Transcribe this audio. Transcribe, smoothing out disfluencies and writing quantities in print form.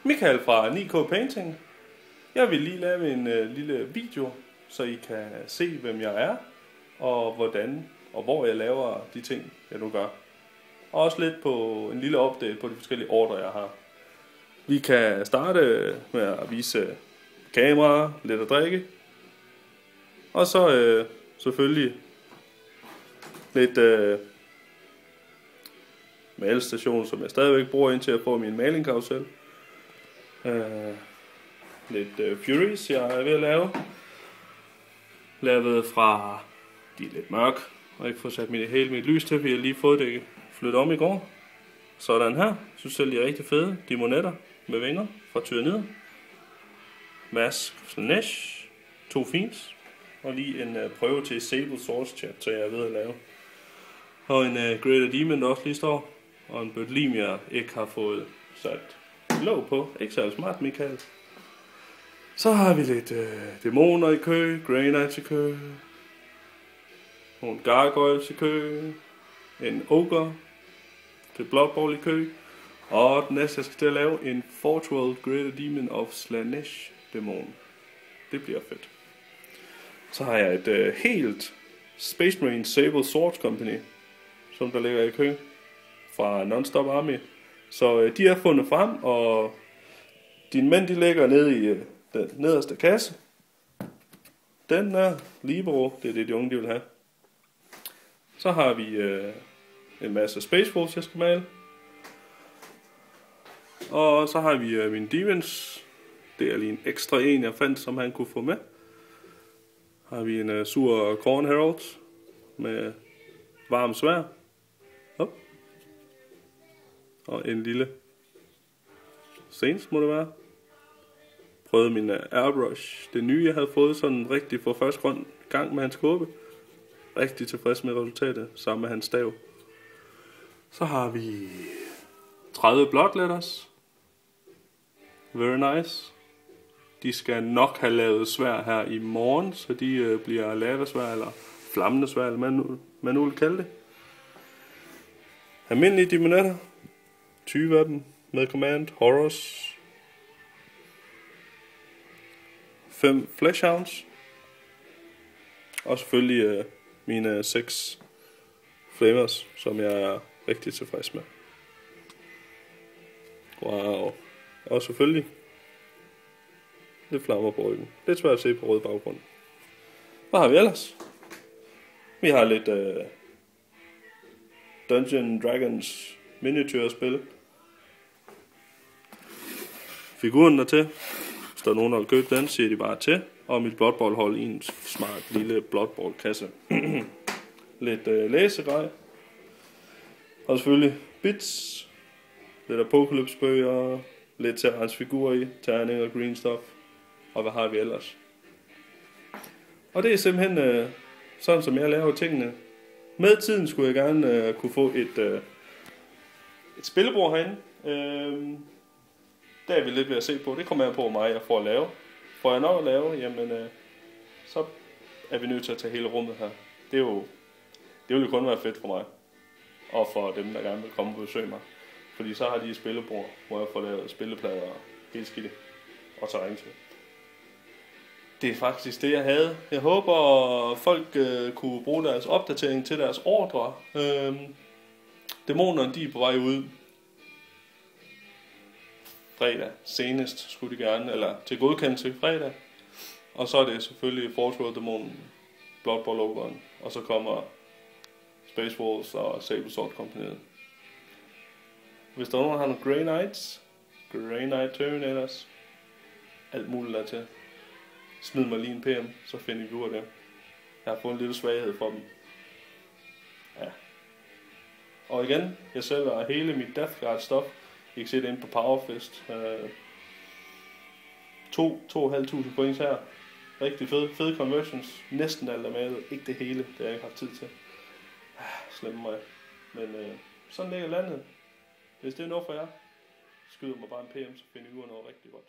Michael fra 9K Painting. Jeg vil lige lave en lille video, så I kan se, hvem jeg er, og hvordan og hvor jeg laver de ting, jeg nu gør. Og også lidt på en lille update på de forskellige ordre, jeg har. Vi kan starte med at vise kamera, lidt at drikke. Og så selvfølgelig lidt malestation, som jeg stadigvæk bruger indtil at få min malingkarusel. Lidt Furies, jeg er ved at lave. Lavet fra, de er lidt mørk, og ikke få sat hele mit lys til, fordi jeg lige fået det flyttet om i går. Sådan her, synes selv de er rigtig fede. De monetter med vinger fra Tyrannider. Mask Slanesh, 2 fins, og lige en prøve til Sable Source Chat, så jeg er ved at lave. Og en Greater Demon, der også lige står, og en bøtlim, jeg ikke har fået sat låg på. Ikke særlig smart, Michael. Så har vi lidt dæmoner i kø, Grey Knights i kø, nogle gargoyles i kø, en ogre til Blood Bowl i kø, og den næste jeg skal til at lave en 4-12 Greater Demon of Slanesh dæmon. Det bliver fedt. Så har jeg et helt Space Marine Sable Swords Company, som der ligger i kø fra Non-Stop Army. Så de er fundet frem, og dine mænd de ligger nede i den nederste kasse. Den er Libero, det er det de unge de vil have. Så har vi en masse Space Wolves jeg skal male. Og så har vi mine Demons. Det er lige en ekstra en jeg fandt, som han kunne få med. Har vi en sur Corn Herald med varm sværd. Hop. Og en lille Saints må det være. Prøvede min Airbrush. Det nye jeg havde fået sådan rigtig for første gang med hans kåbe. Rigtig tilfreds med resultatet, sammen med hans stav. Så har vi 30 Blood Letters. Very nice. De skal nok have lavet svær her i morgen, så de bliver lavasvær eller flammende svær, eller man nu vil kalde det. Almindelige demonetter. 20 af dem med command. Horrors. 5 Fleshhounds. Og selvfølgelig mine 6 Flamers, som jeg er rigtig tilfreds med. Wow. Og selvfølgelig lidt flammer på ryggen. Lidt svært at se på rød baggrund. Hvad har vi ellers? Vi har lidt Dungeons Dragons miniatyrspil. Figuren der til. Hvis der er nogen, der vil købe den, siger de bare til. Og mit Blood Bowl hold i en smart lille Blood Bowl kasse. Lidt læsegrej. Og selvfølgelig bits. Lidt Apocalypse bøger. Lidt Terrans figurer i. Terning og green stuff. Og hvad har vi ellers? Og det er simpelthen sådan som jeg laver tingene. Med tiden skulle jeg gerne kunne få et spillebord herinde. Der er vi lidt ved at se på. Det kommer jeg på mig, jeg får at lave. Får jeg nok at lave, jamen så er vi nødt til at tage hele rummet her. Det vil jo kun være fedt for mig. Og for dem, der gerne vil komme på besøg mig. Fordi så har de et spillebord, hvor jeg får lavet spilleplader og helt skidt og terræn til. Det er faktisk det, jeg havde. Jeg håber, folk kunne bruge deres opdatering til deres ordre. Dæmonerne, de er på vej ud. Fredag senest skulle de gerne, eller til godkendelse fredag. Og så er det selvfølgelig 4-12 dæmonen, Blood Bowl Ogren, og så kommer Space Wolves og Sable Sword Company. Hvis der er nogen, der har nogle Grey Knights, Grey Knight Terminators, alt muligt der til, smid mig lige en PM, så finder vi ud af det. Jeg har fået en lille svaghed for dem. Ja. Og igen, jeg sælger hele mit Death Guard stof. I kan se det inde på Powerfest. 2.500 points her. Rigtig fede conversions. Næsten alt er med. Ikke det hele, det har jeg ikke haft tid til. Slemme mig. Men sådan ligger landet. Hvis det er noget for jer, skyder mig bare en PM, så finder vi ud af noget rigtig godt.